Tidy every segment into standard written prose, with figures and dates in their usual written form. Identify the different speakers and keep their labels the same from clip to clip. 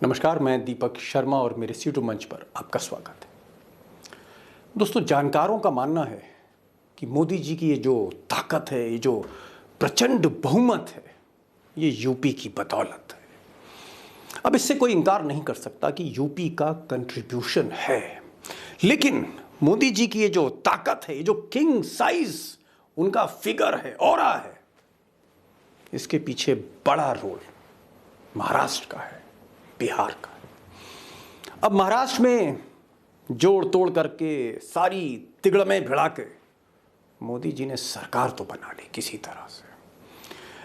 Speaker 1: नमस्कार, मैं दीपक शर्मा और मेरे यूट्यूब मंच पर आपका स्वागत है। दोस्तों, जानकारों का मानना है कि मोदी जी की ये जो ताकत है, ये जो प्रचंड बहुमत है, ये यूपी की बदौलत है। अब इससे कोई इनकार नहीं कर सकता कि यूपी का कंट्रीब्यूशन है, लेकिन मोदी जी की ये जो ताकत है, ये जो किंग साइज उनका फिगर है, ऑरा है, इसके पीछे बड़ा रोल महाराष्ट्र का है, बिहार का। अब महाराष्ट्र में जोड़ तोड़ करके सारी तिगड़में भिड़ा के मोदी जी ने सरकार तो बना ली किसी तरह से,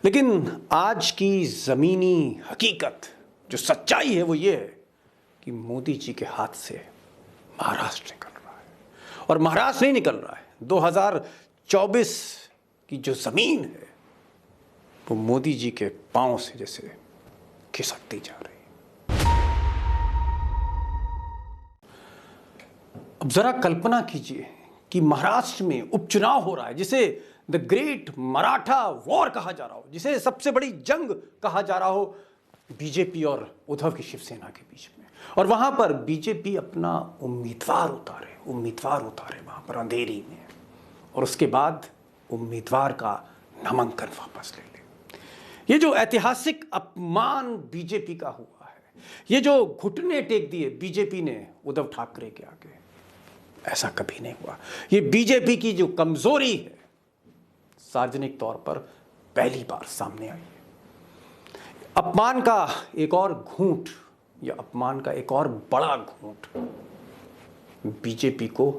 Speaker 1: लेकिन आज की जमीनी हकीकत, जो सच्चाई है, वो ये है कि मोदी जी के हाथ से महाराष्ट्र निकल रहा है। और महाराष्ट्र नहीं निकल रहा है, 2024 की जो जमीन है वो मोदी जी के पांव से जैसे खिसकती जा रही है। अब जरा कल्पना कीजिए कि महाराष्ट्र में उपचुनाव हो रहा है, जिसे द ग्रेट मराठा वॉर कहा जा रहा हो, जिसे सबसे बड़ी जंग कहा जा रहा हो बीजेपी और उद्धव की शिवसेना के बीच में। और वहां पर बीजेपी अपना उम्मीदवार उतारे वहां पर अंधेरी में, और उसके बाद उम्मीदवार का नामांकन वापस ले ले। ये जो ऐतिहासिक अपमान बीजेपी का हुआ है, ये जो घुटने टेक दिए बीजेपी ने उद्धव ठाकरे के आगे, ऐसा कभी नहीं हुआ। ये बीजेपी की जो कमजोरी है, सार्वजनिक तौर पर पहली बार सामने आई है। अपमान का एक और घूंट, या अपमान का एक और बड़ा घूंट बीजेपी को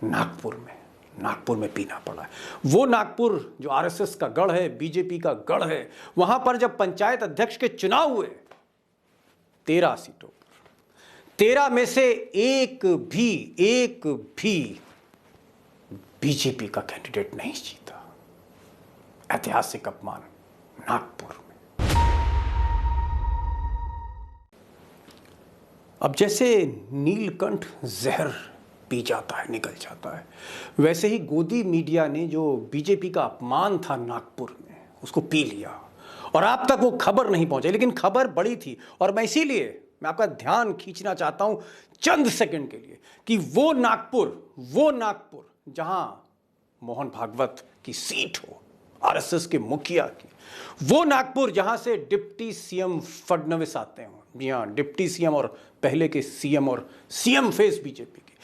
Speaker 1: नागपुर में पीना पड़ा है। वो नागपुर जो आरएसएस का गढ़ है, बीजेपी का गढ़ है, वहां पर जब पंचायत अध्यक्ष के चुनाव हुए 13 सीटों, 13 में से एक भी बीजेपी का कैंडिडेट नहीं जीता। ऐतिहासिक अपमान नागपुर में। अब जैसे नीलकंठ जहर पी जाता है, निकल जाता है, वैसे ही गोदी मीडिया ने जो बीजेपी का अपमान था नागपुर में, उसको पी लिया। और आप तक वो खबर नहीं पहुंची, लेकिन खबर बड़ी थी। और मैं इसीलिए आपका ध्यान खींचना चाहता हूं चंद सेकंड के लिए कि वो नागपुर जहां मोहन भागवत की सीट हो, आरएसएस के मुखिया की, वो नागपुर जहां से डिप्टी सीएम फडणवीस आते हो, जी हां, डिप्टी सीएम और पहले के सीएम और सीएम फेस बीजेपी के,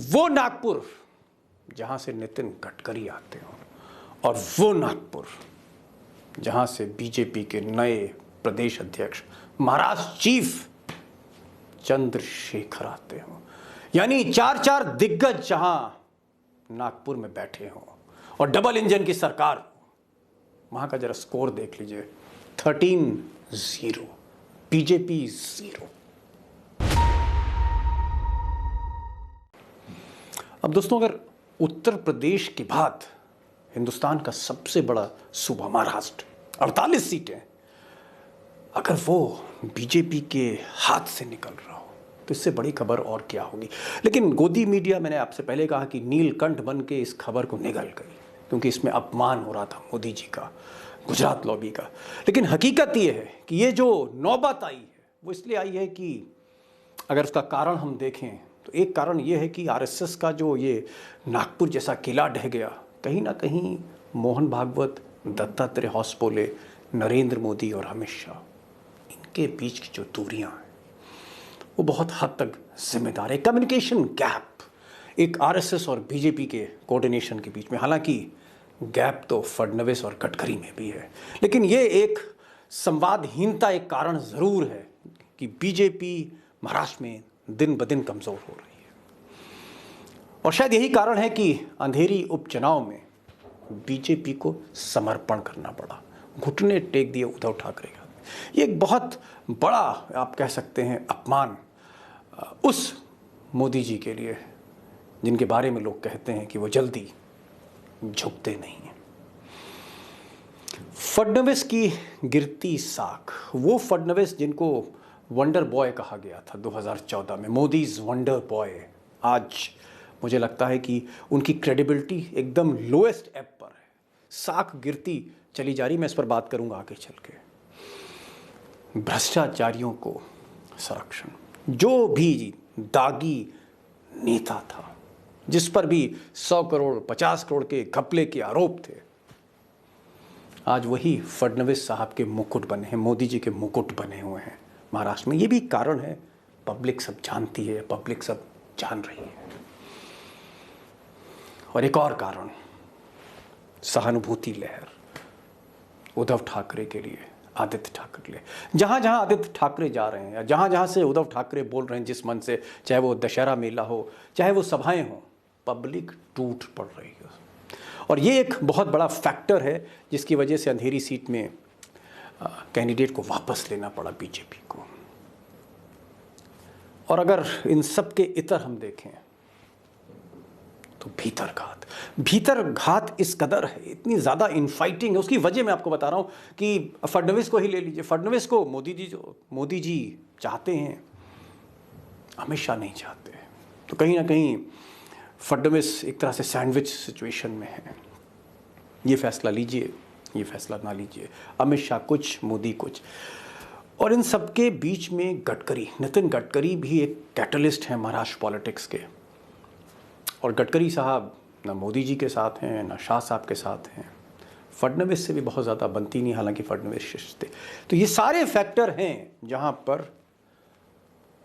Speaker 1: वो नागपुर जहां से नितिन गडकरी आते हो, और वो नागपुर जहां से बीजेपी के नए प्रदेश अध्यक्ष, महाराष्ट्र चीफ चंद्रशेखर आते हो। यानी 4 दिग्गज जहां नागपुर में बैठे हो, और डबल इंजन की सरकार हो, वहां का जरा स्कोर देख लीजिए, 13-0, बीजेपी 0। अब दोस्तों, अगर उत्तर प्रदेश के बाद हिंदुस्तान का सबसे बड़ा सूबा महाराष्ट्र, 48 सीटें, अगर वो बीजेपी के हाथ से निकल रहा हो, तो इससे बड़ी खबर और क्या होगी। लेकिन गोदी मीडिया, मैंने आपसे पहले कहा कि नीलकंठ बन के इस खबर को निगल गई, क्योंकि इसमें अपमान हो रहा था मोदी जी का, गुजरात लॉबी का। लेकिन हकीकत ये है कि ये जो नौबत आई है, वो इसलिए आई है कि अगर उसका कारण हम देखें तो एक कारण ये है कि आरएसएस का जो ये नागपुर जैसा किला ढह गया, कहीं ना कहीं मोहन भागवत, दत्तात्रेय होसबोले, नरेंद्र मोदी और अमित शाह, इनके बीच की जो दूरियां हैं वो बहुत हद तक जिम्मेदार है। कम्युनिकेशन गैप एक आरएसएस और बीजेपी के कोऑर्डिनेशन के बीच में, हालांकि गैप तो फडणवीस और गडकरी में भी है, लेकिन ये एक संवादहीनता एक कारण जरूर है कि बीजेपी महाराष्ट्र में दिन ब दिन कमजोर हो रही है। और शायद यही कारण है कि अंधेरी उपचुनाव में बीजेपी को समर्पण करना पड़ा, घुटने टेक दिए उद्धव ठाकरे का। ये एक बहुत बड़ा, आप कह सकते हैं, अपमान उस मोदी जी के लिए जिनके बारे में लोग कहते हैं कि वो जल्दी झुकते नहीं हैं। फडणवीस की गिरती साख, वो फडणवीस जिनको वंडर बॉय कहा गया था 2014 में, मोदीज वंडर बॉय, आज मुझे लगता है कि उनकी क्रेडिबिलिटी एकदम लोएस्ट एप पर है। साख गिरती चली जा रही, मैं इस पर बात करूंगा आगे चल के। भ्रष्टाचारियों को संरक्षण। जो भी दागी नेता था, जिस पर भी 100 करोड़ 50 करोड़ के घपले के आरोप थे, आज वही फडणवीस साहब के मुकुट बने हैं, मोदी जी के मुकुट बने हुए हैं महाराष्ट्र में। ये भी कारण है, पब्लिक सब जानती है, पब्लिक सब जान रही है। और एक और कारण, सहानुभूति लहर उद्धव ठाकरे के लिए, आदित्य ठाकरे के लिए। जहाँ जहाँ आदित्य ठाकरे जा रहे हैं या जहाँ जहाँ से उद्धव ठाकरे बोल रहे हैं जिस मन से, चाहे वो दशहरा मेला हो, चाहे वो सभाएं हों, पब्लिक टूट पड़ रही है। और ये एक बहुत बड़ा फैक्टर है जिसकी वजह से अंधेरी सीट में कैंडिडेट को वापस लेना पड़ा बीजेपी को। और अगर इन सब के इतर हम देखें तो भीतर घात इस कदर है, इतनी ज़्यादा इनफाइटिंग है। उसकी वजह मैं आपको बता रहा हूँ कि फडणवीस को ही ले लीजिए। फडणवीस को मोदी जी चाहते हैं, अमित शाह नहीं चाहते। तो कहीं ना कहीं फडणवीस एक तरह से सैंडविच सिचुएशन में है। ये फैसला लीजिए, ये फैसला ना लीजिए, अमित शाह कुछ, मोदी कुछ। और इन सब के बीच में नितिन गडकरी भी एक कैटलिस्ट हैं महाराष्ट्र पॉलिटिक्स के। और गडकरी साहब ना मोदी जी के साथ हैं, ना शाह साहब के साथ हैं। फडणवीस से भी बहुत ज़्यादा बनती नहीं, हालांकि फडणवीस शिष्य थे। तो ये सारे फैक्टर हैं जहां पर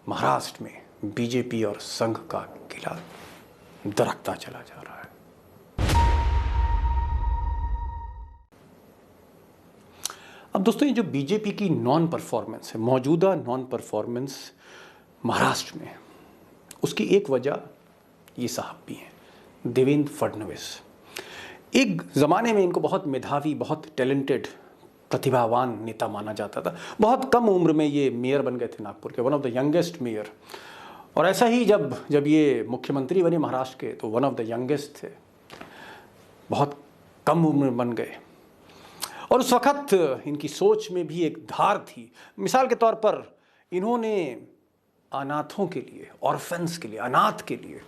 Speaker 1: महाराष्ट्र में बीजेपी और संघ का किला दरकता चला जा रहा है। अब दोस्तों, ये जो बीजेपी की नॉन परफॉर्मेंस है, मौजूदा नॉन परफॉर्मेंस महाराष्ट्र में, उसकी एक वजह ये साहब भी हैं, देवेंद्र फडणवीस। एक ज़माने में इनको बहुत मेधावी, बहुत टैलेंटेड, प्रतिभावान नेता माना जाता था। बहुत कम उम्र में ये मेयर बन गए थे नागपुर के, one of the youngest mayor. और ऐसा ही जब ये मुख्यमंत्री बने महाराष्ट्र के, तो वन ऑफ द यंगेस्ट थे, बहुत कम उम्र में बन गए। और उस वक़्त इनकी सोच में भी एक धार थी। मिसाल के तौर पर इन्होंने अनाथों के लिए, ऑर्फन्स के लिए, अनाथ के लिए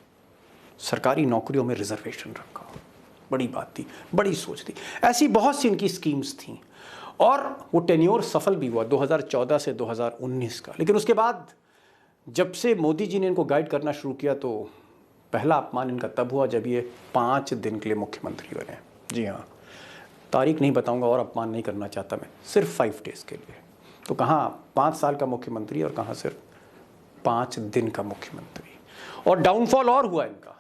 Speaker 1: सरकारी नौकरियों में रिजर्वेशन रखा। बड़ी बात थी, बड़ी सोच थी। ऐसी बहुत सी इनकी स्कीम्स थीं और वो टेन्योर सफल भी हुआ 2014 से 2019 का। लेकिन उसके बाद जब से मोदी जी ने इनको गाइड करना शुरू किया, तो पहला अपमान इनका तब हुआ जब ये 5 दिन के लिए मुख्यमंत्री बने। जी हाँ, तारीख नहीं बताऊंगा और अपमान नहीं करना चाहता मैं, सिर्फ 5 डेज़ के लिए। तो कहाँ 5 साल का मुख्यमंत्री और कहाँ सिर्फ 5 दिन का मुख्यमंत्री। और डाउनफॉल और हुआ इनका,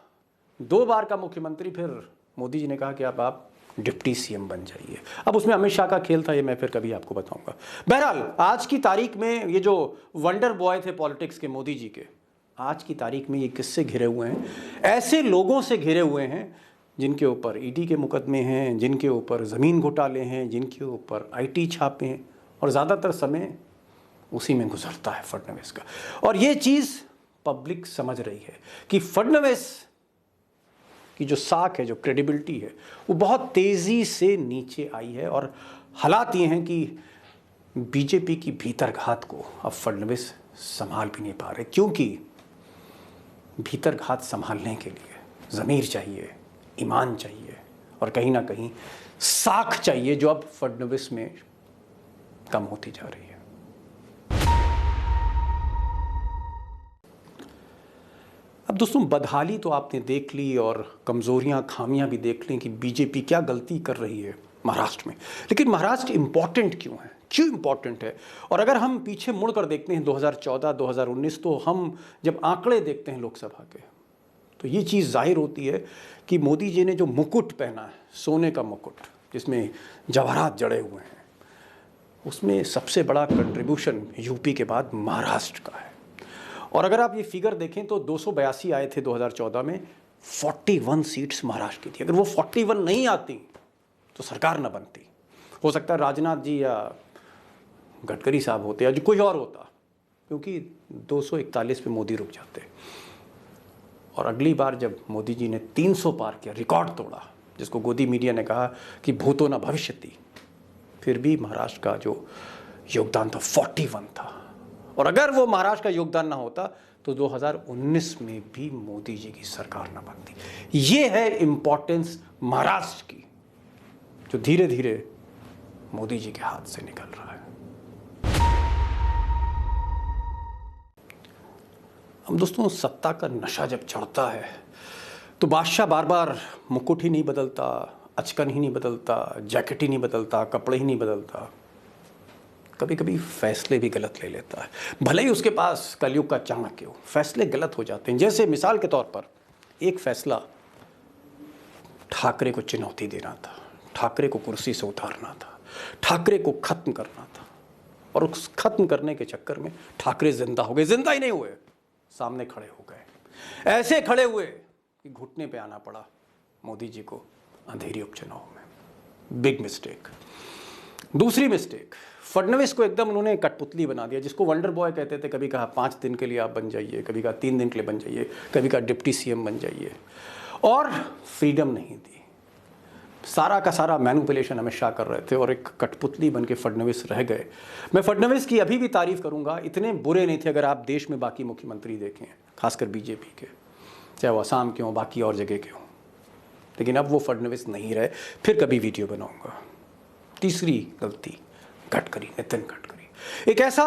Speaker 1: 2 बार का मुख्यमंत्री, फिर मोदी जी ने कहा कि अब आप डिप्टी सीएम बन जाइए। अब उसमें अमित शाह का खेल था, ये मैं फिर कभी आपको बताऊंगा। बहरहाल आज की तारीख में ये जो वंडर बॉय थे पॉलिटिक्स के, मोदी जी के, आज की तारीख में ये किससे घिरे हुए हैं? ऐसे लोगों से घिरे हुए हैं जिनके ऊपर ईडी के मुकदमे हैं, जिनके ऊपर ज़मीन घोटाले हैं, जिनके ऊपर आईटी छापे हैं, और ज़्यादातर समय उसी में गुजरता है फडणवीस का। और ये चीज़ पब्लिक समझ रही है कि फडणवीस की जो साख है, जो क्रेडिबिलिटी है, वो बहुत तेज़ी से नीचे आई है। और हालात ये हैं कि बीजेपी की भीतरघात को अब फडणवीस संभाल भी नहीं पा रहे, क्योंकि भीतरघात संभालने के लिए ज़मीर चाहिए, ईमान चाहिए, और कहीं ना कहीं साख चाहिए, जो अब फडणवीस में कम होती जा रही है। अब दोस्तों, बदहाली तो आपने देख ली और कमज़ोरियां, खामियां भी देख ली कि बीजेपी क्या गलती कर रही है महाराष्ट्र में। लेकिन महाराष्ट्र इम्पॉर्टेंट क्यों है, क्यों इम्पॉर्टेंट है? और अगर हम पीछे मुड़कर देखते हैं 2014, 2019, तो हम जब आंकड़े देखते हैं लोकसभा के, तो ये चीज़ जाहिर होती है कि मोदी जी ने जो मुकुट पहना है, सोने का मुकुट जिसमें जवाहरात जड़े हुए हैं, उसमें सबसे बड़ा कंट्रीब्यूशन यूपी के बाद महाराष्ट्र का है। और अगर आप ये फिगर देखें तो 282 आए थे 2014 में, 41 सीट्स महाराष्ट्र की थी। अगर वो 41 नहीं आती तो सरकार न बनती। हो सकता है राजनाथ जी या गडकरी साहब होते या जो कोई और होता, क्योंकि 241 पे मोदी रुक जाते। और अगली बार जब मोदी जी ने 300 पार किया, रिकॉर्ड तोड़ा, जिसको गोदी मीडिया ने कहा कि भूतो न भविष्यति, फिर भी महाराष्ट्र का जो योगदान था 41 था। और अगर वो महाराष्ट्र का योगदान ना होता तो 2019 में भी मोदी जी की सरकार ना बनती। ये है इंपॉर्टेंस महाराष्ट्र की, जो धीरे धीरे मोदी जी के हाथ से निकल रहा है। अब दोस्तों, सत्ता का नशा जब चढ़ता है तो बादशाह बार बार मुकुट ही नहीं बदलता, अचकन ही नहीं बदलता, जैकेट ही नहीं बदलता, कपड़े ही नहीं बदलता, कभी कभी फैसले भी गलत ले लेता है। भले ही उसके पास कलयुग का चाणक्य हो, फैसले गलत हो जाते हैं। जैसे मिसाल के तौर पर एक फैसला ठाकरे को चुनौती देना था, ठाकरे को कुर्सी से उतारना था, ठाकरे को खत्म करना था, और उस खत्म करने के चक्कर में ठाकरे जिंदा हो गए। जिंदा ही नहीं हुए, सामने खड़े हो गए। ऐसे खड़े हुए कि घुटने पे आना पड़ा मोदी जी को अंधेरी उपचुनाव में। Big mistake. दूसरी मिस्टेक, फडणवीस को एकदम उन्होंने कठपुतली बना दिया, जिसको वंडर बॉय कहते थे। कभी कहा 5 दिन के लिए आप बन जाइए, कभी कहा 3 दिन के लिए बन जाइए, कभी कहा डिप्टी सीएम बन जाइए, और फ्रीडम नहीं दी। सारा का सारा मैनिपुलेशन अमित शाह कर रहे थे और एक कठपुतली बन के फडणवीस रह गए। मैं फडणवीस की अभी भी तारीफ करूंगा, इतने बुरे नहीं थे। अगर आप देश में बाकी मुख्यमंत्री देखें, खासकर बीजेपी के, चाहे वो असम के हों, बाकी और जगह के हों, लेकिन अब वो फडणवीस नहीं रहे। फिर कभी वीडियो बनाऊंगा। तीसरी गलती, गडकरी, नितिन गडकरी, एक ऐसा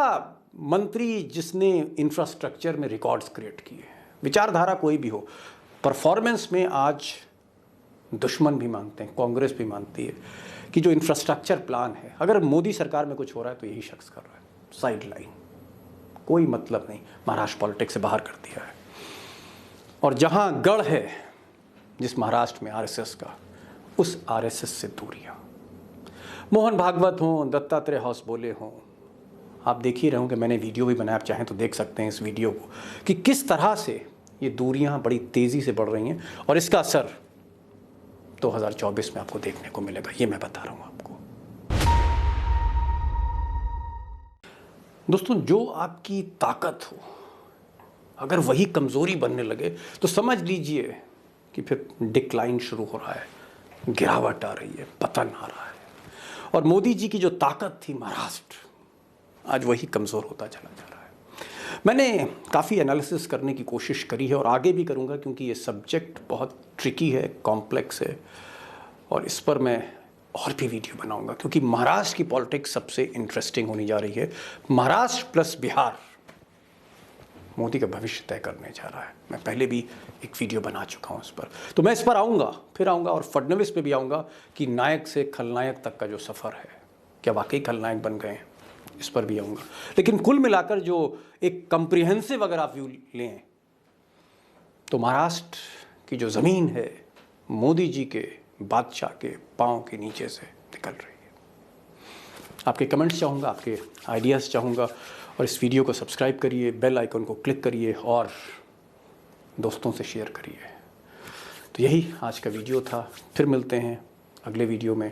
Speaker 1: मंत्री जिसने इंफ्रास्ट्रक्चर में रिकॉर्ड्स क्रिएट किए। विचारधारा कोई भी हो, परफॉर्मेंस में आज दुश्मन भी मानते हैं, कांग्रेस भी मानती है कि जो इंफ्रास्ट्रक्चर प्लान है, अगर मोदी सरकार में कुछ हो रहा है तो यही शख्स कर रहा है। साइड लाइन, कोई मतलब नहीं, महाराष्ट्र पॉलिटिक्स से बाहर कर दिया है। और जहां गढ़ है जिस महाराष्ट्र में आरएसएस का, उस आरएसएस से दूरियां। मोहन भागवत हों, दत्तात्रेय हाउस बोले हों, आप देख ही रहे होंगे, मैंने वीडियो भी बनाया, आप चाहें तो देख सकते हैं इस वीडियो को, कि किस तरह से ये दूरियां बड़ी तेजी से बढ़ रही हैं, और इसका असर 2024 में आपको देखने को मिलेगा। ये मैं बता रहा हूं आपको। दोस्तों, जो आपकी ताकत हो, अगर वही कमजोरी बनने लगे तो समझ लीजिए कि फिर डिक्लाइन शुरू हो रहा है, गिरावट आ रही है, पतन आ रहा है। और मोदी जी की जो ताकत थी महाराष्ट्र, आज वही कमजोर होता चला जा रहा है। मैंने काफ़ी एनालिसिस करने की कोशिश करी है और आगे भी करूंगा, क्योंकि ये सब्जेक्ट बहुत ट्रिकी है, कॉम्प्लेक्स है, और इस पर मैं और भी वीडियो बनाऊंगा, क्योंकि महाराष्ट्र की पॉलिटिक्स सबसे इंटरेस्टिंग होने जा रही है। महाराष्ट्र प्लस बिहार मोदी का भविष्य तय करने जा रहा है। मैं पहले भी एक वीडियो बना चुका हूं इस पर, तो मैं इस पर आऊँगा, फिर आऊँगा, और फडणवीस पे भी आऊँगा कि नायक से खलनायक तक का जो सफ़र है, क्या वाकई खलनायक बन गए हैं, इस पर भी आऊँगा। लेकिन कुल मिलाकर जो एक कंप्रिहेंसिव अगर आप व्यू लें, तो महाराष्ट्र की जो ज़मीन है मोदी जी के बादशाह के पाँव के नीचे से निकल रही है। आपके कमेंट्स चाहूँगा, आपके आइडियाज़ चाहूँगा, और इस वीडियो को सब्सक्राइब करिए, बेल आइकन को क्लिक करिए और दोस्तों से शेयर करिए। तो यही आज का वीडियो था। फिर मिलते हैं अगले वीडियो में।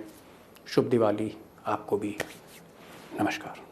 Speaker 1: शुभ दिवाली आपको भी। नमस्कार।